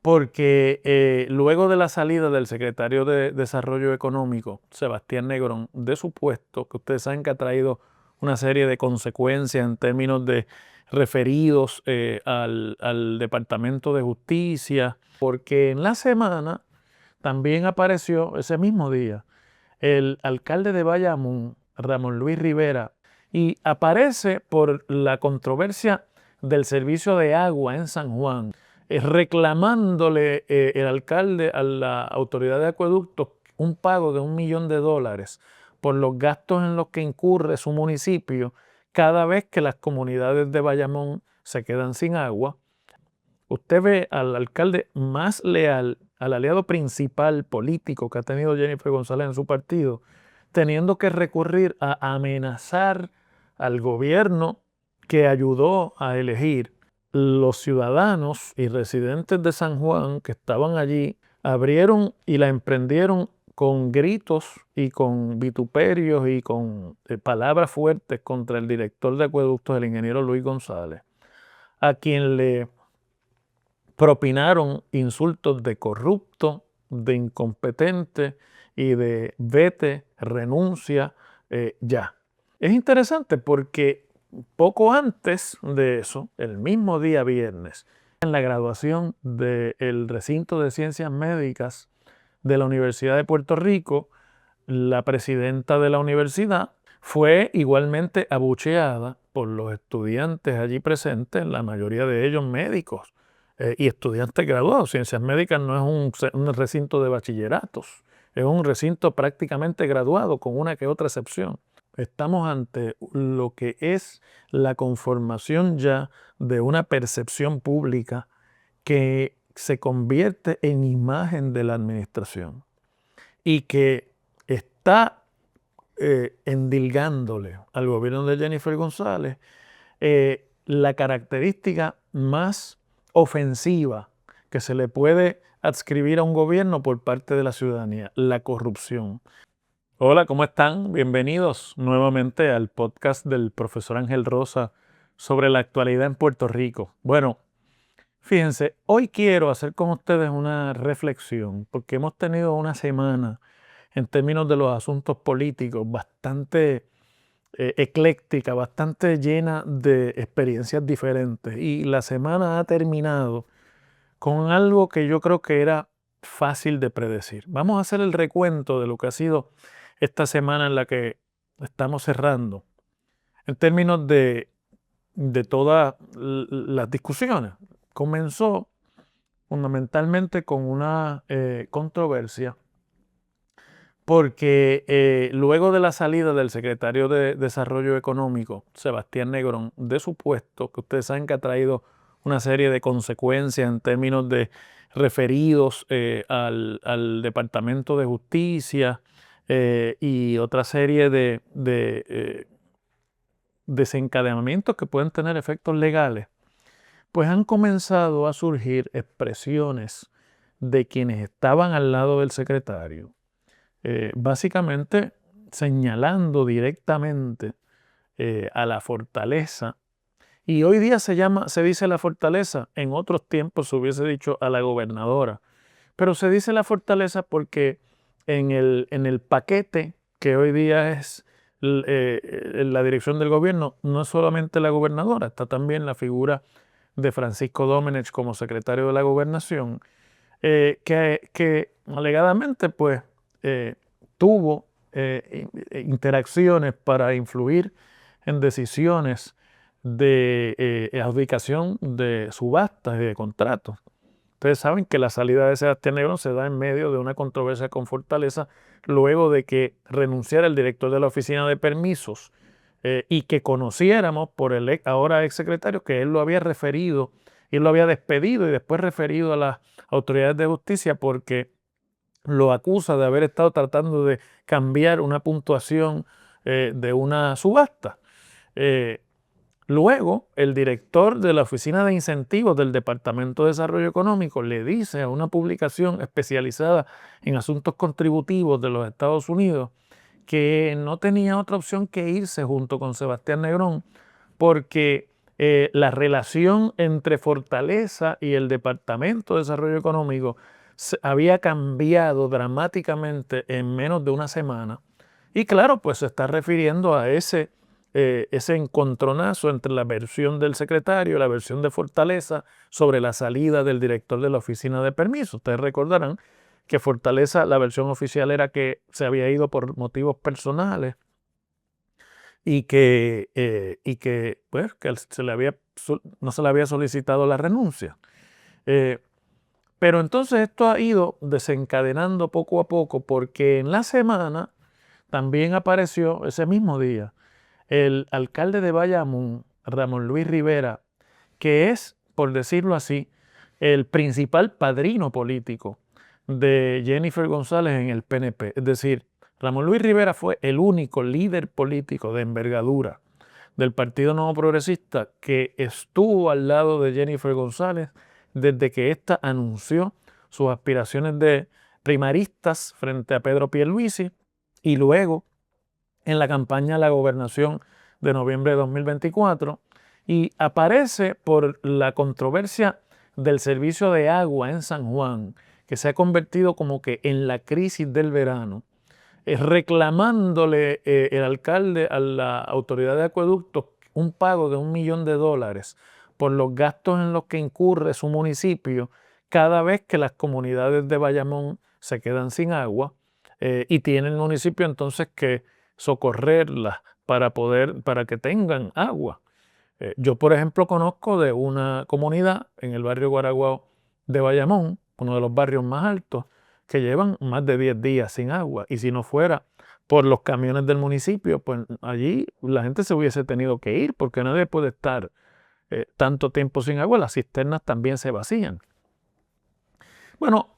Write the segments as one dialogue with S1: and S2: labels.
S1: porque luego de la salida del secretario de Desarrollo Económico, Sebastián Negrón, de su puesto, que ustedes saben que ha traído una serie de consecuencias en términos de referidos al Departamento de Justicia, porque en la semana también apareció ese mismo día el alcalde de Bayamón, Ramón Luis Rivera, y aparece por la controversia del servicio de agua en San Juan, reclamándole el alcalde a la autoridad de acueductos un pago de $1 millón por los gastos en los que incurre su municipio cada vez que las comunidades de Bayamón se quedan sin agua. Usted ve al alcalde más leal, al aliado principal político que ha tenido Jennifer González en su partido, teniendo que recurrir a amenazar al gobierno que ayudó a elegir. Los ciudadanos y residentes de San Juan que estaban allí abrieron y la emprendieron con gritos y con vituperios y con palabras fuertes contra el director de acueductos, el ingeniero Luis González, a quien le propinaron insultos de corrupto, de incompetente y de vete, renuncia, ya. Es interesante porque poco antes de eso, el mismo día viernes, en la graduación del recinto de ciencias médicas de la Universidad de Puerto Rico, la presidenta de la universidad fue igualmente abucheada por los estudiantes allí presentes, la mayoría de ellos médicos y estudiantes graduados. Ciencias médicas no es un recinto de bachilleratos, es un recinto prácticamente graduado con una que otra excepción. Estamos ante lo que es la conformación ya de una percepción pública que se convierte en imagen de la administración y que está endilgándole al gobierno de Jennifer González la característica más ofensiva que se le puede adscribir a un gobierno por parte de la ciudadanía, la corrupción. Hola, ¿cómo están? Bienvenidos nuevamente al podcast del profesor Ángel Rosa sobre la actualidad en Puerto Rico. Bueno, fíjense, hoy quiero hacer con ustedes una reflexión porque hemos tenido una semana en términos de los asuntos políticos bastante ecléctica, bastante llena de experiencias diferentes. Y la semana ha terminado con algo que yo creo que era fácil de predecir. Vamos a hacer el recuento de lo que ha sido esta semana en la que estamos cerrando en términos de todas las discusiones. Comenzó fundamentalmente con una controversia porque luego de la salida del secretario de Desarrollo Económico, Sebastián Negrón, de su puesto, que ustedes saben que ha traído una serie de consecuencias en términos de referidos al Departamento de Justicia y otra serie de desencadenamientos que pueden tener efectos legales, pues han comenzado a surgir expresiones de quienes estaban al lado del secretario, básicamente señalando directamente a la fortaleza. Y hoy día se dice la fortaleza, en otros tiempos se hubiese dicho a la gobernadora, pero se dice la fortaleza porque en el paquete que hoy día es la dirección del gobierno, no es solamente la gobernadora, está también la figura de Francisco Domenech como secretario de la gobernación, que alegadamente pues tuvo interacciones para influir en decisiones de adjudicación de subastas y de contratos. Ustedes saben que la salida de Sebastián Negrón se da en medio de una controversia con Fortaleza luego de que renunciara el director de la oficina de permisos y que conociéramos por el ahora exsecretario que él lo había referido y lo había despedido y después referido a las autoridades de justicia porque lo acusa de haber estado tratando de cambiar una puntuación de una subasta. Luego, el director de la Oficina de Incentivos del Departamento de Desarrollo Económico le dice a una publicación especializada en asuntos contributivos de los Estados Unidos que no tenía otra opción que irse junto con Sebastián Negrón porque la relación entre Fortaleza y el Departamento de Desarrollo Económico había cambiado dramáticamente en menos de una semana. Y claro, pues se está refiriendo a ese encontronazo entre la versión del secretario y la versión de Fortaleza sobre la salida del director de la oficina de permiso. Ustedes recordarán que Fortaleza, la versión oficial era que se había ido por motivos personales y que pues, que no se le había solicitado la renuncia. Pero entonces esto ha ido desencadenando poco a poco porque en la semana también apareció ese mismo día el alcalde de Bayamón, Ramón Luis Rivera, que es, por decirlo así, el principal padrino político de Jennifer González en el PNP. Es decir, Ramón Luis Rivera fue el único líder político de envergadura del Partido Nuevo Progresista que estuvo al lado de Jennifer González desde que ésta anunció sus aspiraciones de primaristas frente a Pedro Pierluisi y luego en la campaña a la gobernación de noviembre de 2024 y aparece por la controversia del servicio de agua en San Juan, que se ha convertido como que en la crisis del verano, reclamándole el alcalde a la autoridad de acueductos un pago de $1 millón por los gastos en los que incurre su municipio cada vez que las comunidades de Bayamón se quedan sin agua y tiene el municipio entonces que socorrerlas para que tengan agua. Yo, por ejemplo, conozco de una comunidad en el barrio Guaraguao de Bayamón, uno de los barrios más altos, que llevan más de 10 días sin agua. Y si no fuera por los camiones del municipio, pues allí la gente se hubiese tenido que ir porque nadie puede estar tanto tiempo sin agua. Las cisternas también se vacían. Bueno,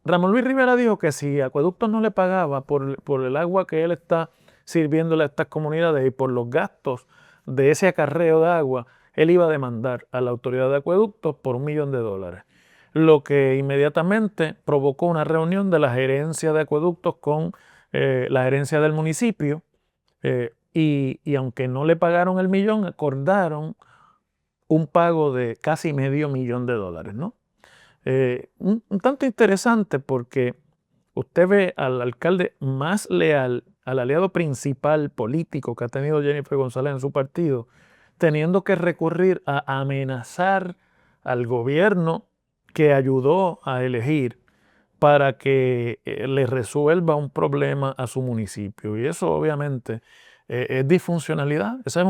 S1: Ramón Luis Rivera dijo que si Acueductos no le pagaba por el agua que él está sirviéndole a estas comunidades y por los gastos de ese acarreo de agua, él iba a demandar a la autoridad de acueductos por $1 millón, lo que inmediatamente provocó una reunión de la gerencia de acueductos con la gerencia del municipio y aunque no le pagaron el millón, acordaron un pago de casi $500 000, ¿no? Un tanto interesante porque usted ve al alcalde más leal, al aliado principal político que ha tenido Jennifer González en su partido, teniendo que recurrir a amenazar al gobierno que ayudó a elegir para que le resuelva un problema a su municipio. Y eso obviamente es disfuncionalidad. Esa es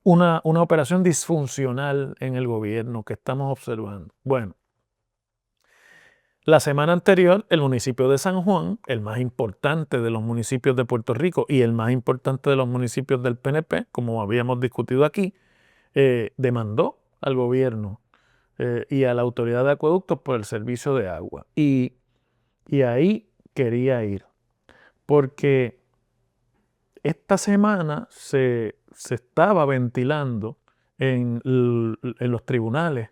S1: una operación disfuncional en el gobierno que estamos observando. Bueno. La semana anterior, el municipio de San Juan, el más importante de los municipios de Puerto Rico y el más importante de los municipios del PNP, como habíamos discutido aquí, demandó al gobierno y a la autoridad de acueductos por el servicio de agua. Y ahí quería ir, porque esta semana se estaba ventilando en los tribunales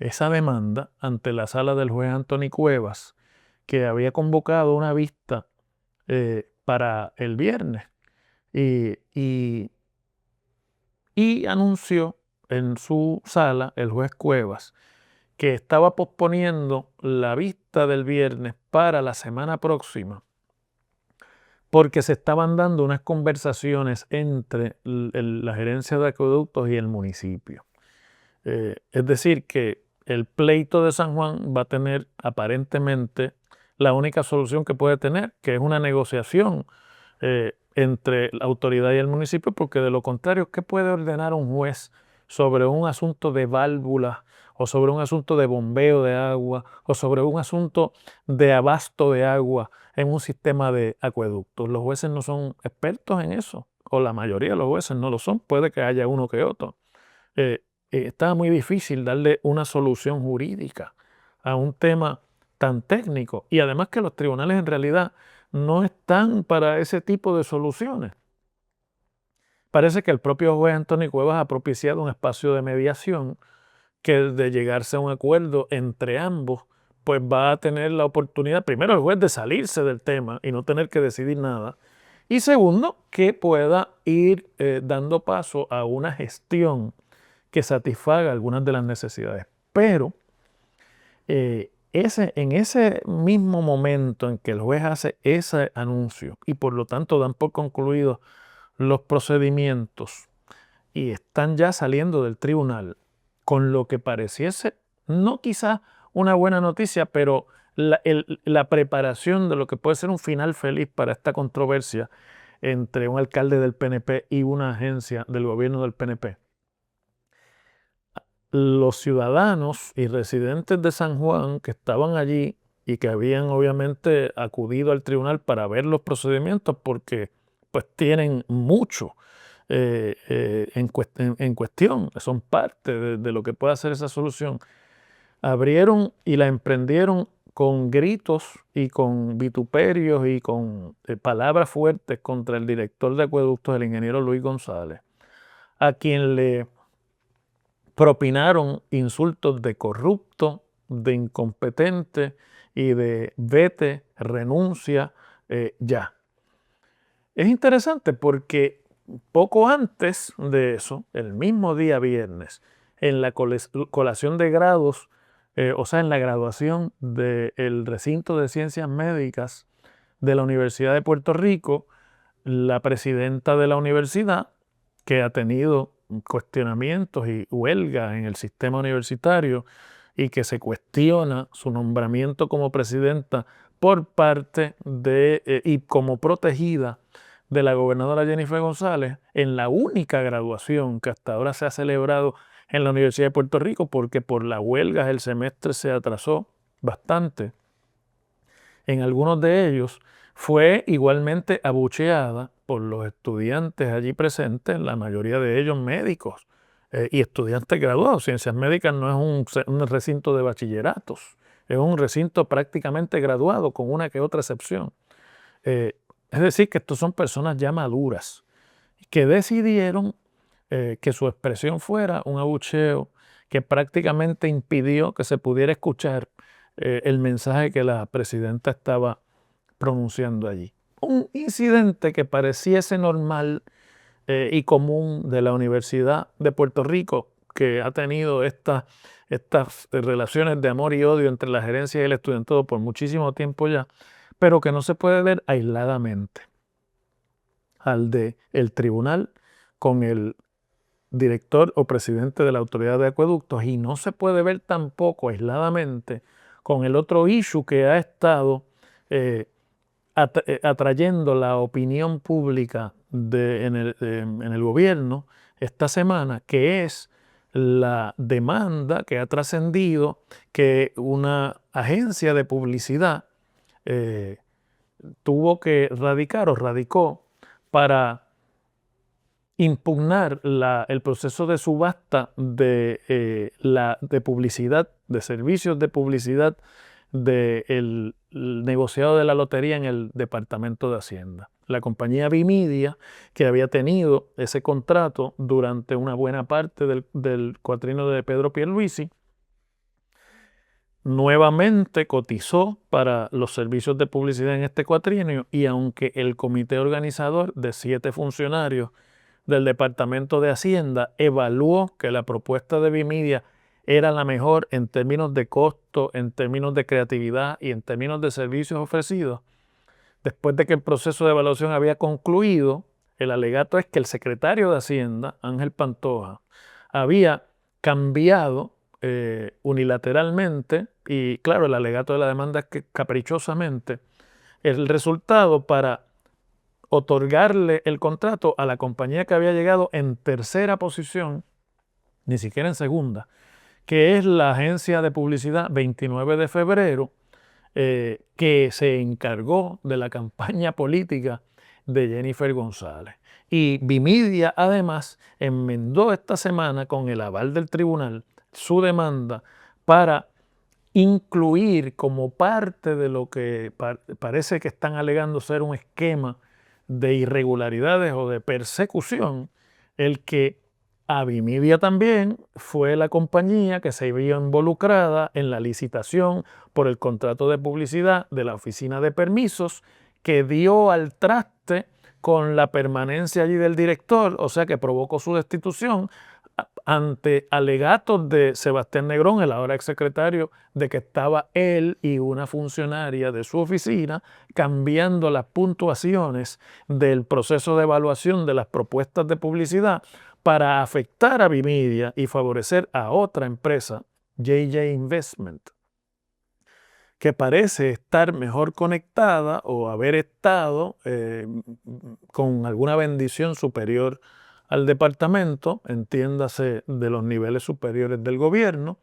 S1: esa demanda ante la sala del juez Anthony Cuevas, que había convocado una vista para el viernes y anunció en su sala, el juez Cuevas, que estaba posponiendo la vista del viernes para la semana próxima porque se estaban dando unas conversaciones entre la gerencia de acueductos y el municipio. Es decir, que el pleito de San Juan va a tener aparentemente la única solución que puede tener, que es una negociación entre la autoridad y el municipio, porque de lo contrario, ¿qué puede ordenar un juez sobre un asunto de válvulas o sobre un asunto de bombeo de agua o sobre un asunto de abasto de agua en un sistema de acueductos? Los jueces no son expertos en eso, o la mayoría de los jueces no lo son, puede que haya uno que otro. Está muy difícil darle una solución jurídica a un tema tan técnico y además que los tribunales en realidad no están para ese tipo de soluciones. Parece que el propio juez Anthony Cuevas ha propiciado un espacio de mediación que de llegarse a un acuerdo entre ambos, pues va a tener la oportunidad, primero el juez de salirse del tema y no tener que decidir nada, y segundo, que pueda ir dando paso a una gestión que satisfaga algunas de las necesidades. Pero en ese mismo momento en que el juez hace ese anuncio y por lo tanto dan por concluidos los procedimientos y están ya saliendo del tribunal con lo que pareciese, no quizás una buena noticia, pero la preparación de lo que puede ser un final feliz para esta controversia entre un alcalde del PNP y una agencia del gobierno del PNP. Los ciudadanos y residentes de San Juan que estaban allí y que habían obviamente acudido al tribunal para ver los procedimientos porque pues tienen mucho en cuestión, son parte de lo que puede hacer esa solución, abrieron y la emprendieron con gritos y con vituperios y con palabras fuertes contra el director de acueductos, el ingeniero Luis González, a quien le propinaron insultos de corrupto, de incompetente y de vete, renuncia, ya. Es interesante porque poco antes de eso, el mismo día viernes, en la colación de grados, o sea, en la graduación del recinto de ciencias médicas de la Universidad de Puerto Rico, la presidenta de la universidad, que ha tenido cuestionamientos y huelgas en el sistema universitario y que se cuestiona su nombramiento como presidenta por parte de y como protegida de la gobernadora Jennifer González en la única graduación que hasta ahora se ha celebrado en la Universidad de Puerto Rico, porque por las huelgas el semestre se atrasó bastante. En algunos de ellos fue igualmente abucheada por los estudiantes allí presentes, la mayoría de ellos médicos y estudiantes graduados. Ciencias médicas no es un recinto de bachilleratos, es un recinto prácticamente graduado, con una que otra excepción. Es decir, que estos son personas ya maduras que decidieron que su expresión fuera un abucheo que prácticamente impidió que se pudiera escuchar el mensaje que la presidenta estaba pronunciando allí. Un incidente que pareciese normal y común de la Universidad de Puerto Rico, que ha tenido estas relaciones de amor y odio entre la gerencia y el estudiantado por muchísimo tiempo ya, pero que no se puede ver aisladamente al del tribunal con el director o presidente de la Autoridad de Acueductos, y no se puede ver tampoco aisladamente con el otro issue que ha estado atrayendo la opinión pública en el gobierno esta semana, que es la demanda que ha trascendido que una agencia de publicidad tuvo que radicar o radicó para impugnar el proceso de subasta de publicidad, de servicios de publicidad del negociado de la lotería en el Departamento de Hacienda. La compañía Vimedia, que había tenido ese contrato durante una buena parte del cuatrienio de Pedro Pierluisi, nuevamente cotizó para los servicios de publicidad en este cuatrienio, y aunque el comité organizador de 7 funcionarios del Departamento de Hacienda evaluó que la propuesta de Vimedia era la mejor en términos de costo, en términos de creatividad y en términos de servicios ofrecidos, después de que el proceso de evaluación había concluido, el alegato es que el secretario de Hacienda, Ángel Pantoja, había cambiado unilateralmente, y claro, el alegato de la demanda es que caprichosamente, el resultado para otorgarle el contrato a la compañía que había llegado en tercera posición, ni siquiera en segunda, que es la agencia de publicidad 29 de febrero, que se encargó de la campaña política de Jennifer González. Y Vimedia además enmendó esta semana, con el aval del tribunal, su demanda para incluir como parte de lo que parece que están alegando ser un esquema de irregularidades o de persecución, el que a Vimedia también fue la compañía que se vio involucrada en la licitación por el contrato de publicidad de la Oficina de Permisos, que dio al traste con la permanencia allí del director, o sea que provocó su destitución, ante alegatos de Sebastián Negrón, el ahora exsecretario, de que estaba él y una funcionaria de su oficina cambiando las puntuaciones del proceso de evaluación de las propuestas de publicidad para afectar a Vimedia y favorecer a otra empresa, JJ Investment, que parece estar mejor conectada o haber estado con alguna bendición superior al departamento, entiéndase de los niveles superiores del gobierno,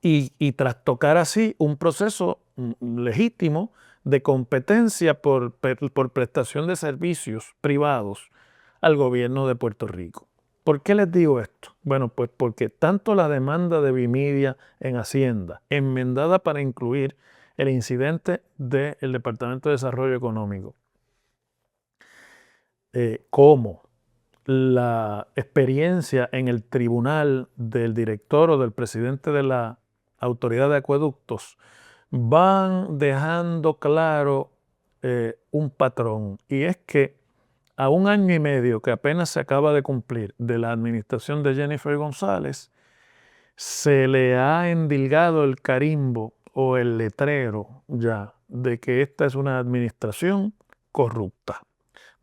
S1: y trastocar así un proceso legítimo de competencia por prestación de servicios privados al gobierno de Puerto Rico. ¿Por qué les digo esto? Bueno, pues porque tanto la demanda de Vimedia en Hacienda, enmendada para incluir el incidente del Departamento de Desarrollo Económico, como la experiencia en el tribunal del director o del presidente de la Autoridad de Acueductos van dejando claro un patrón, y es que a un año y medio que apenas se acaba de cumplir de la administración de Jennifer González, se le ha endilgado el carimbo o el letrero ya de que esta es una administración corrupta,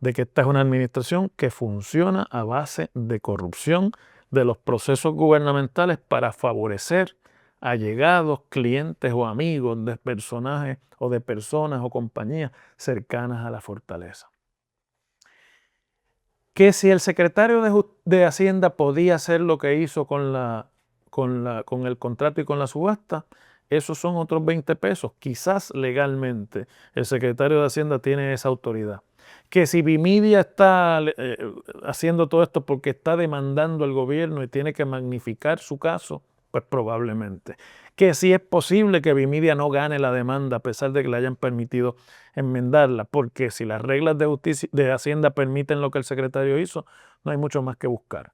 S1: de que esta es una administración que funciona a base de corrupción de los procesos gubernamentales para favorecer allegados, clientes o amigos de personajes o de personas o compañías cercanas a la fortaleza. Que si el secretario de Hacienda podía hacer lo que hizo con el contrato y con la subasta, esos son otros 20 pesos. Quizás legalmente el secretario de Hacienda tiene esa autoridad. Que si Vimedia está haciendo todo esto porque está demandando al gobierno y tiene que magnificar su caso, pues probablemente. Que si es posible que Vimedia no gane la demanda a pesar de que le hayan permitido enmendarla, porque si las reglas de Hacienda permiten lo que el secretario hizo, no hay mucho más que buscar.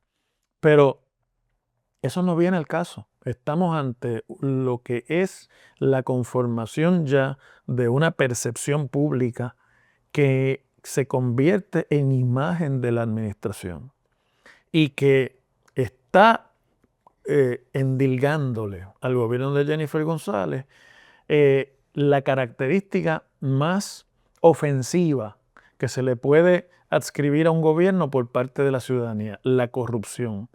S1: Pero eso no viene al caso. Estamos ante lo que es la conformación ya de una percepción pública que se convierte en imagen de la administración y que está endilgándole al gobierno de Jennifer González la característica más ofensiva que se le puede adscribir a un gobierno por parte de la ciudadanía, la corrupción.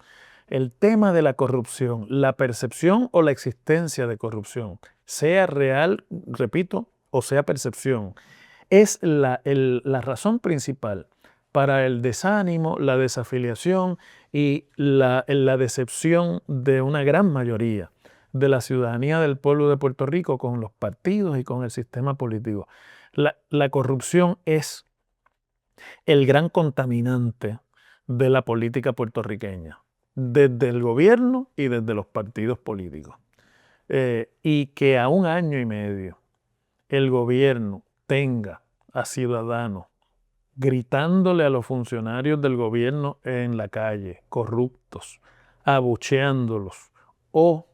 S1: El tema de la corrupción, la percepción o la existencia de corrupción, sea real, repito, o sea percepción, es la razón principal para el desánimo, la desafiliación y la decepción de una gran mayoría de la ciudadanía del pueblo de Puerto Rico con los partidos y con el sistema político. La corrupción es el gran contaminante de la política puertorriqueña, desde el gobierno y desde los partidos políticos. Y que a un año y medio el gobierno tenga a ciudadanos gritándole a los funcionarios del gobierno en la calle, corruptos, abucheándolos o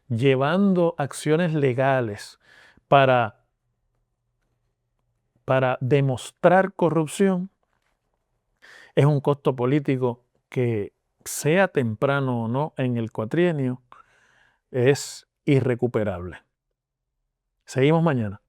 S1: llevando acciones legales para demostrar corrupción, es un costo político que, sea temprano o no en el cuatrienio, es irrecuperable. Seguimos mañana.